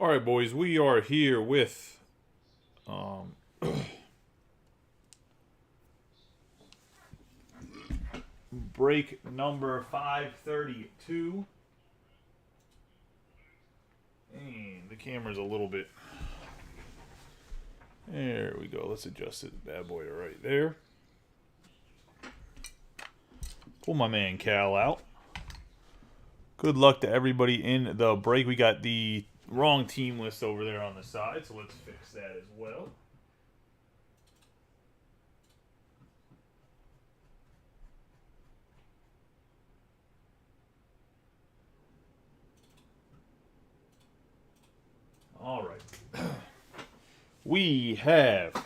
All right, boys, we are here with break number 532. And the camera's a little bit. There we go. Let's adjust it, bad boy, right there. Pull my man Cal out. Good luck to everybody in the break. We got the wrong team list over there on the side, so let's fix that as well. All right. We have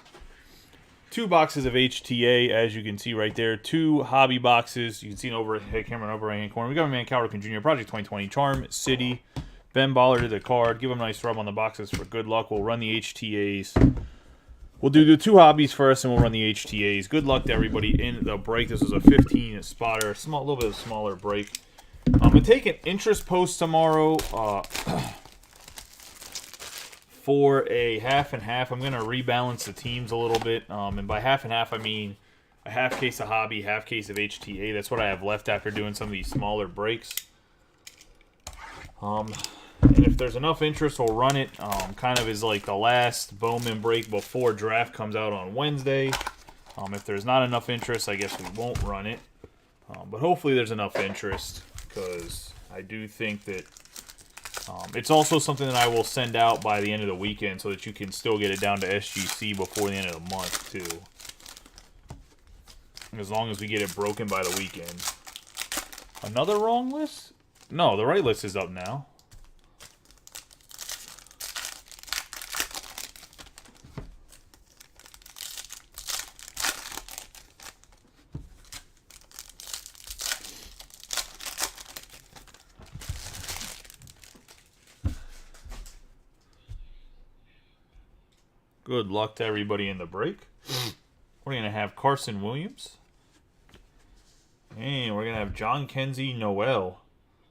2 boxes of HTA, as you can see right there. 2 hobby boxes. You can see an overhead camera in the upper right-hand corner. We got a man Cal Ripken Jr. Project 2020 Charm City. Ben Baller to the card. Give him a nice rub on the boxes for good luck. We'll run the HTAs. We'll do the 2 hobbies first, and we'll run the HTAs. Good luck to everybody in the break. This was a 15 spotter, a little bit of a smaller break. I'm gonna take an interest post tomorrow for a half and half. I'm gonna rebalance the teams a little bit, and by half and half I mean a half case of hobby, half case of HTA. That's what I have left after doing some of these smaller breaks. And if there's enough interest, we'll run it. Kind of is like the last Bowman break before draft comes out on Wednesday. If there's not enough interest, I guess we won't run it. But hopefully there's enough interest, because I do think that it's also something that I will send out by the end of the weekend so that you can still get it down to SGC before the end of the month, too. As long as we get it broken by the weekend. Another wrong list? No, the right list is up now. Good luck to everybody in the break. We're going to have Carson Williams. And we're going to have John Kenzie Noel.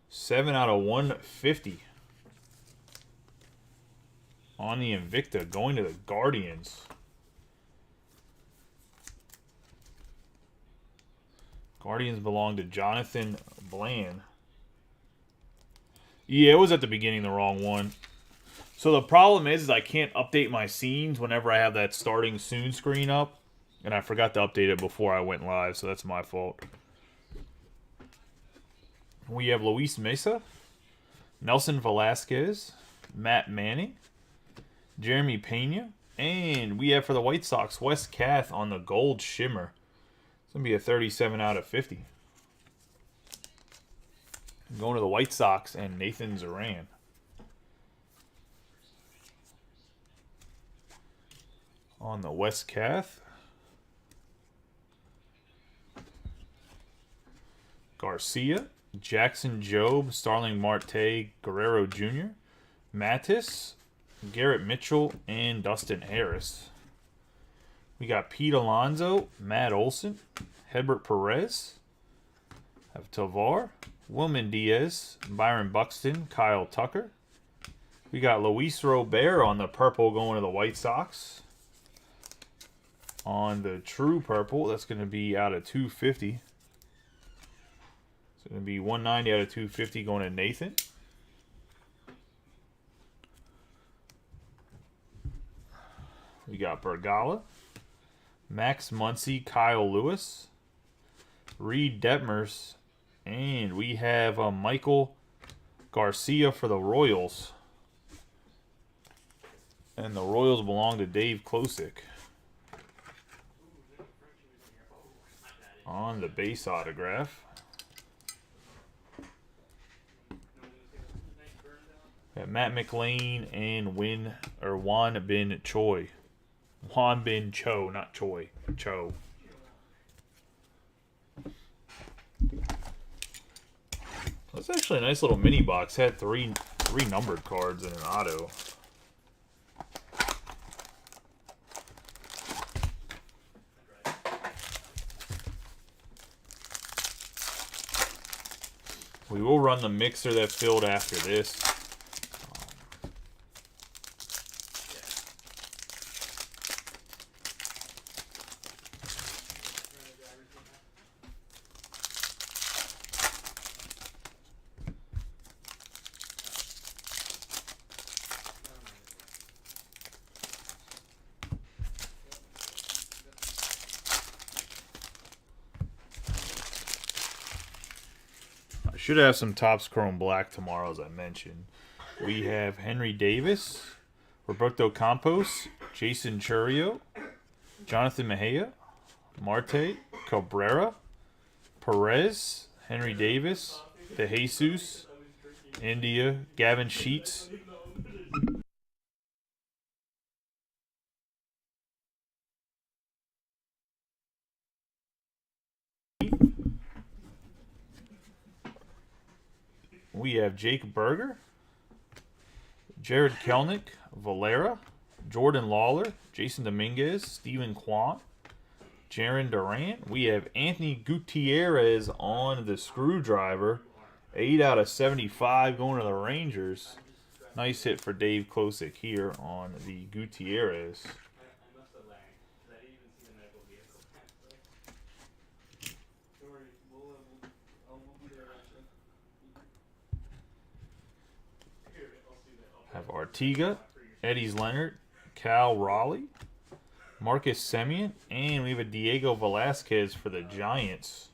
7 out of 150. On the Invicta, going to the Guardians. Guardians belong to Jonathan Bland. Yeah, it was at the beginning the wrong one. So the problem is I can't update my scenes whenever I have that starting soon screen up. And I forgot to update it before I went live, so that's my fault. We have Luis Mesa, Nelson Velasquez, Matt Manning, Jeremy Pena, and we have for the White Sox, Wes Kath on the Gold Shimmer. It's going to be a 37 out of 50. Going to the White Sox and Nathan Zoran. On the Wes Kath. Garcia, Jackson Jobe, Starling Marte, Guerrero Jr., Mattis, Garrett Mitchell, and Dustin Harris. We got Pete Alonso, Matt Olson, Hedbert Perez, have Tavar, Wilman Diaz, Byron Buxton, Kyle Tucker. We got Luis Robert on the purple going to the White Sox. On the true purple, that's going to be out of 250. It's going to be 190 out of 250 going to Nathan. We got Bergala, Max Muncy, Kyle Lewis, Reed Detmers, and we have Michael Garcia for the Royals. And the Royals belong to Dave Klosick. On the base autograph. Got Matt McLean and Juan Bin Choi. Juan Bin Cho, not Choi. Cho. That's actually a nice little mini box. Had three numbered cards in an auto. We will run the mixer that filled after this. Should have some Topps Chrome Black tomorrow, as I mentioned. We have Henry Davis, Roberto Campos, Jason Churio, Jonathan Mejia, Marte, Cabrera, Perez, Henry Davis, De Jesus, India, Gavin Sheets. We have Jake Berger, Jared Kelnick, Valera, Jordan Lawler, Jason Dominguez, Steven Kwan, Jaron Durant. We have Anthony Gutierrez on the screwdriver. 8 out of 75 going to the Rangers. Nice hit for Dave Klosick here on the Gutierrez. Have Artiga, Eddie's Leonard, Cal Raleigh, Marcus Semien, and we have a Diego Velasquez for the Giants.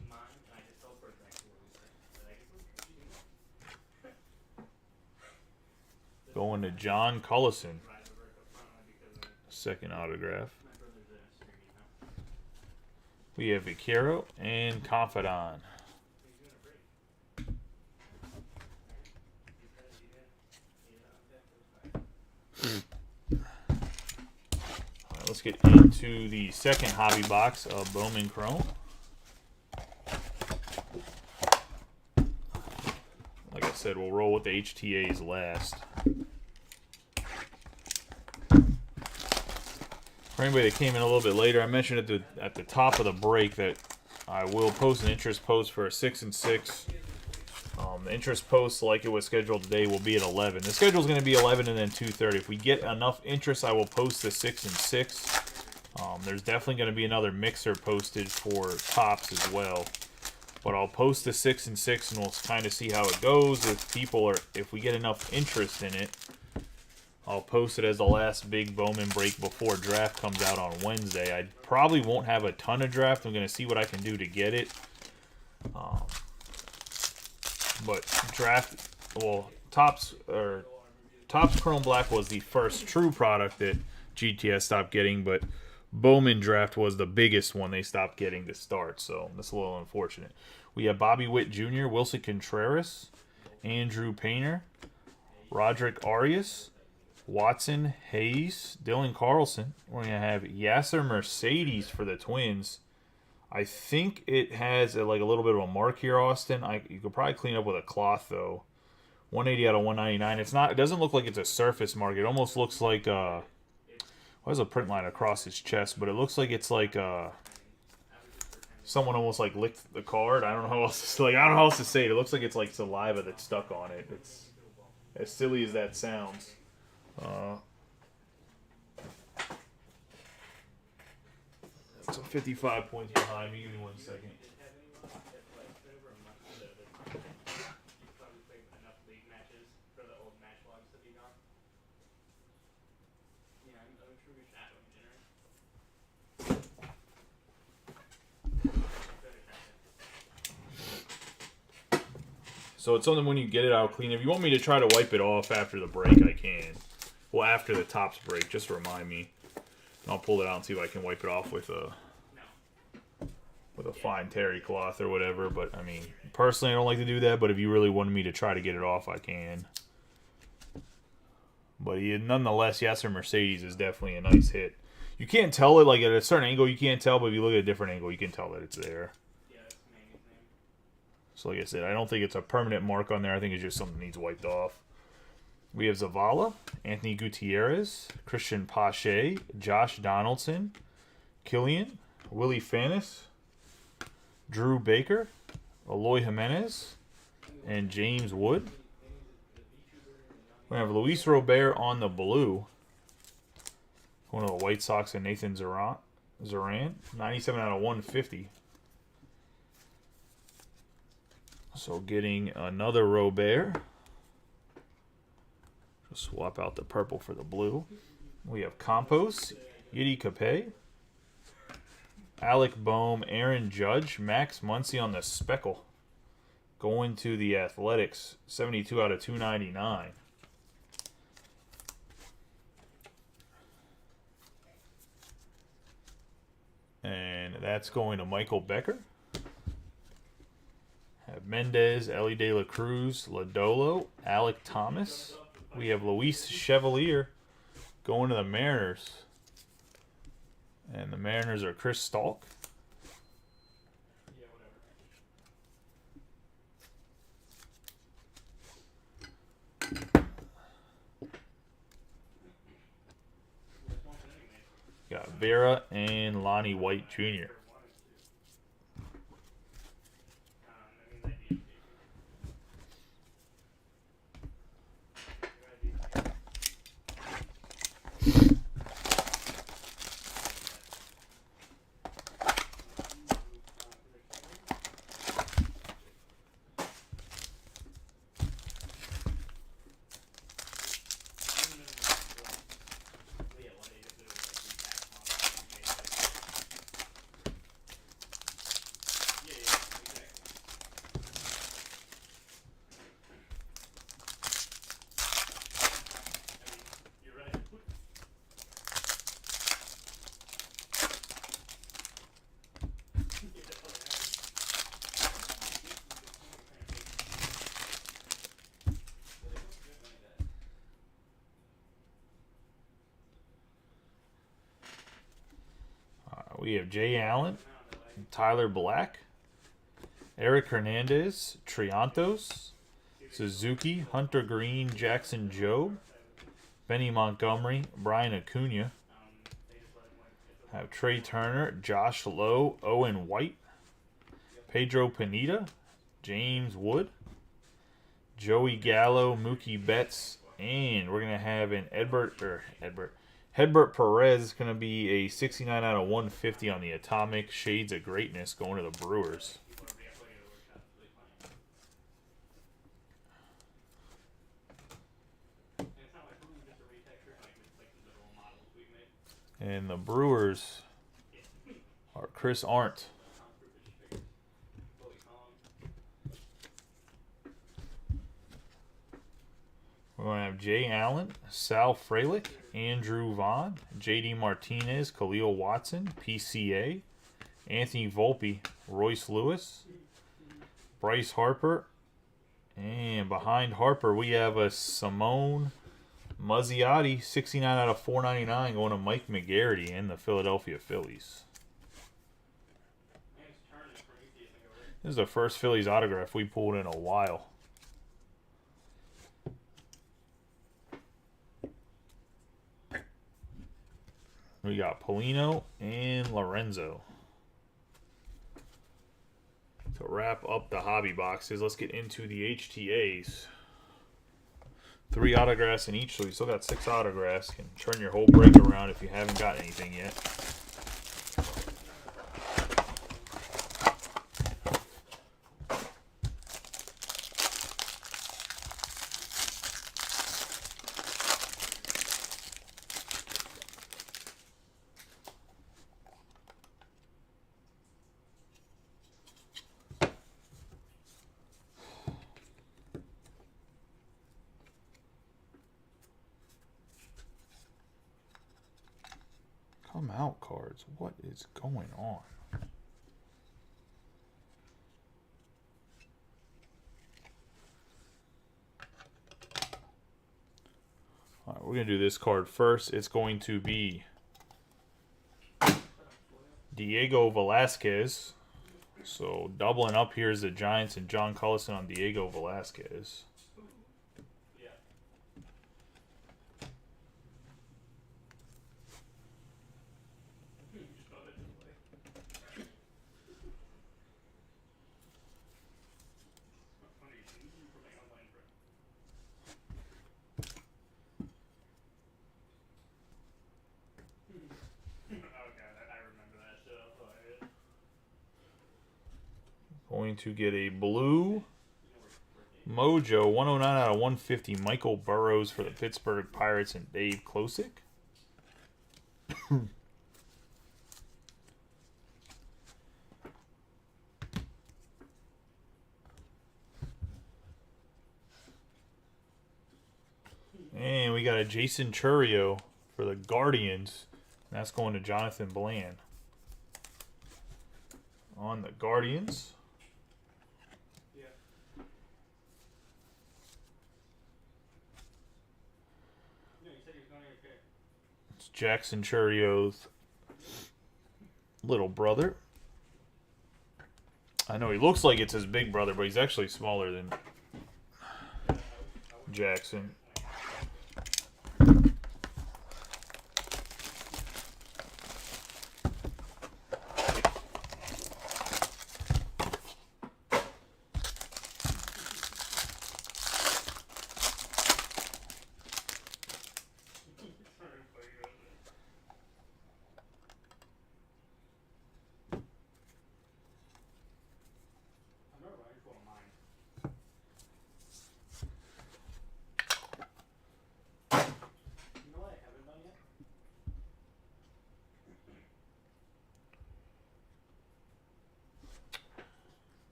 Going to John Cullison. Second autograph. We have Vaquero and Confidant. Alright, let's get into the second hobby box of Bowman Chrome. Like I said, we'll roll with the HTAs last. For anybody that came in a little bit later, I mentioned at the top of the break that I will post an interest post for a 6 and 6. The interest post, like it was scheduled today, will be at 11. The schedule is going to be 11 and then 2:30. If we get enough interest, I will post the 6 and 6. There's definitely going to be another mixer posted for Topps as well. But I'll post the 6 and 6, and we'll kind of see how it goes. If we get enough interest in it, I'll post it as the last big Bowman break before draft comes out on Wednesday. I probably won't have a ton of draft. I'm going to see what I can do to get it. But Topps Chrome Black was the first true product that GTS stopped getting, but Bowman Draft was the biggest one they stopped getting to start, so that's a little unfortunate. We have Bobby Witt Jr., Wilson Contreras, Andrew Painter, Roderick Arias, Watson Hayes, Dylan Carlson. We're going to have Yasser Mercedes for the Twins. I think it has like a little bit of a mark here, Austin. You could probably clean up with a cloth, though. 180 out of 199. It doesn't look like it's a surface mark. It almost looks like there's a print line across his chest, but it looks like it's like someone almost like licked the card. I don't know how else to say it. It looks like it's like saliva that's stuck on it. It's as silly as that sounds. So 55 points behind me. Give me 1 second. So it's something when you get it out clean. If you want me to try to wipe it off after the break, I can. Well, after the Topps break, just to remind me. And I'll pull it out and see if I can wipe it off with a fine terry cloth or whatever. But, I mean, personally, I don't like to do that. But if you really wanted me to try to get it off, I can. But nonetheless, Yasser Mercedes is definitely a nice hit. You can't tell it, like at a certain angle, you can't tell. But if you look at a different angle, you can tell that it's there. So, like I said, I don't think it's a permanent mark on there. I think it's just something that needs wiped off. We have Zavala, Anthony Gutierrez, Christian Pache, Josh Donaldson, Killian, Willie Fanis, Drew Baker, Eloy Jimenez, and James Wood. We have Luis Robert on the blue. One of the White Sox and Nathan Zoran. 97 out of 150. So getting another Robert. Just swap out the purple for the blue. We have Campos, Yiddy Capet, Alec Boehm, Aaron Judge, Max Muncy on the speckle. Going to the Athletics, 72 out of 299. And that's going to Michael Becker. Have Mendez, Ellie De La Cruz, Lodolo, Alec Thomas. We have Luis Chevalier going to the Mariners. And the Mariners are Chris Stalk. Got Vera and Lonnie White Jr. We have Jay Allen, Tyler Black, Eric Hernandez, Triantos, Suzuki, Hunter Green, Jackson Jobe, Benny Montgomery, Brian Acuna. Have Trey Turner, Josh Lowe, Owen White, Pedro Pineda, James Wood, Joey Gallo, Mookie Betts, and we're going to have an Hedbert Perez is going to be a 69 out of 150 on the Atomic Shades of Greatness going to the Brewers. And the Brewers are Chris Arndt. We're going to have Jay Allen, Sal Frelick, Andrew Vaughn, J.D. Martinez, Khalil Watson, PCA, Anthony Volpe, Royce Lewis, Bryce Harper, and behind Harper we have a Simone Muzziotti, 69 out of 499 going to Mike McGarity and the Philadelphia Phillies. This is the first Phillies autograph we pulled in a while. We got Polino and Lorenzo. To wrap up the hobby boxes, let's get into the HTAs. 3 autographs in each, so we still got 6 autographs. You can turn your whole break around if you haven't got anything yet. Come out cards. What is going on? All right, we're going to do this card first. It's going to be Diego Velasquez. So doubling up here is the Giants and John Cullison on Diego Velasquez. Going to get a blue Mojo, 109 out of 150, Michael Burrows for the Pittsburgh Pirates and Dave Klosick. a Jason Churio for the Guardians. And that's going to Jonathan Bland. On the Guardians. It's Jackson Churio's little brother. I know he looks like it's his big brother, but he's actually smaller than Jackson.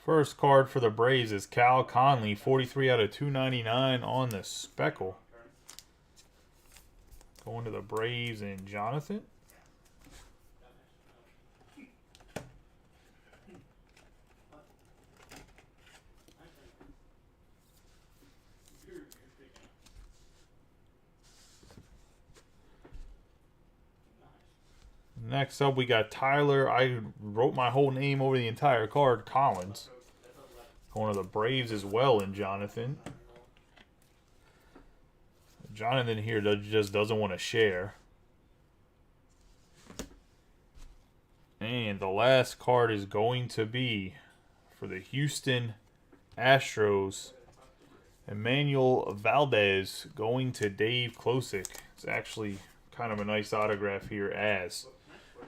First card for the Braves is Cal Conley, 43 out of 299 on the Speckle. Going to the Braves and Jonathan. Next up, we got Tyler. I wrote my whole name over the entire card. Collins. Going to the Braves as well, and Jonathan. Jonathan here just doesn't want to share. And the last card is going to be for the Houston Astros. Emmanuel Valdez going to Dave Klosick. It's actually kind of a nice autograph here, as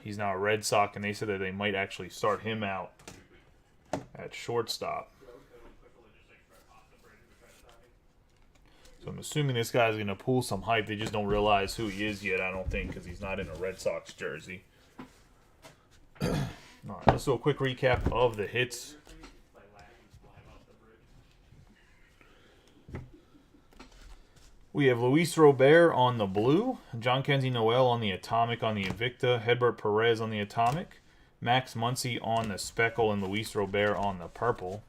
he's now a Red Sox, and they said that they might actually start him out at shortstop. So I'm assuming this guy's going to pull some hype. They just don't realize who he is yet, I don't think, because he's not in a Red Sox jersey. All right, let's do a quick recap of the hits. We have Luis Robert on the blue, John Kenzie Noel on the Atomic on the Invicta, Hedbert Perez on the Atomic, Max Muncy on the Speckle, and Luis Robert on the purple.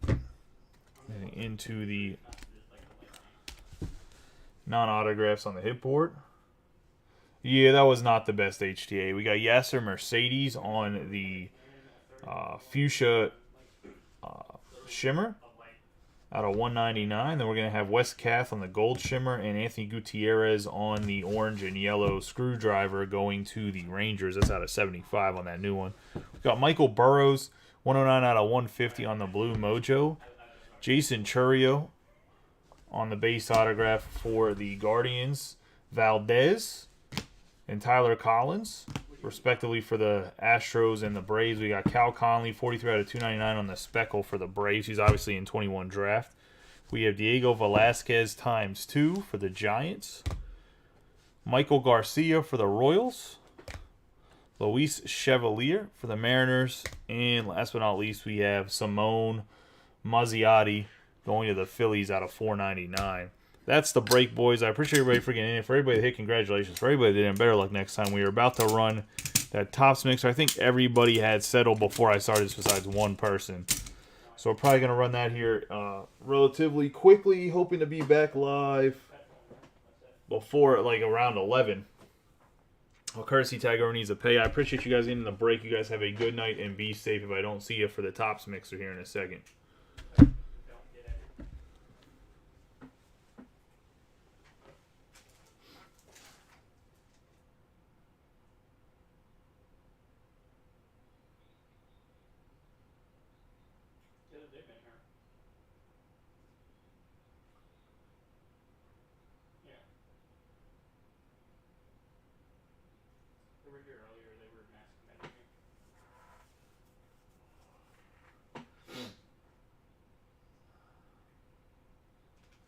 And into the non-autographs on the hit board. Yeah, that was not the best HTA. We got Yasser Mercedes on the Fuchsia Shimmer out of 199. Then we're going to have Wes Kath on the Gold Shimmer and Anthony Gutierrez on the orange and yellow Screwdriver going to the Rangers. That's out of 75 on that new one. We've got Michael Burrows, 109 out of 150 on the blue Mojo. Jason Churio on the base autograph for the Guardians. Valdez and Tyler Collins, respectively, for the Astros and the Braves. We got Cal Conley, 43 out of 299 on the Speckle for the Braves. He's obviously in 21 draft. We have Diego Velasquez ×2 for the Giants. Michael Garcia for the Royals. Luis Chevalier for the Mariners. And last but not least, we have Simone Mazziotti going to the Phillies out of 499. That's the break, boys. I appreciate everybody for getting in. For everybody that hit, congratulations. For everybody that didn't, better luck next time. We are about to run that Topps mixer. I think everybody had settled before I started this besides one person. So we're probably going to run that here relatively quickly, hoping to be back live before like around 11. Well, courtesy tag over needs to pay. I appreciate you guys in the break. You guys have a good night and be safe if I don't see you for the Topps mixer here in a second. Over here,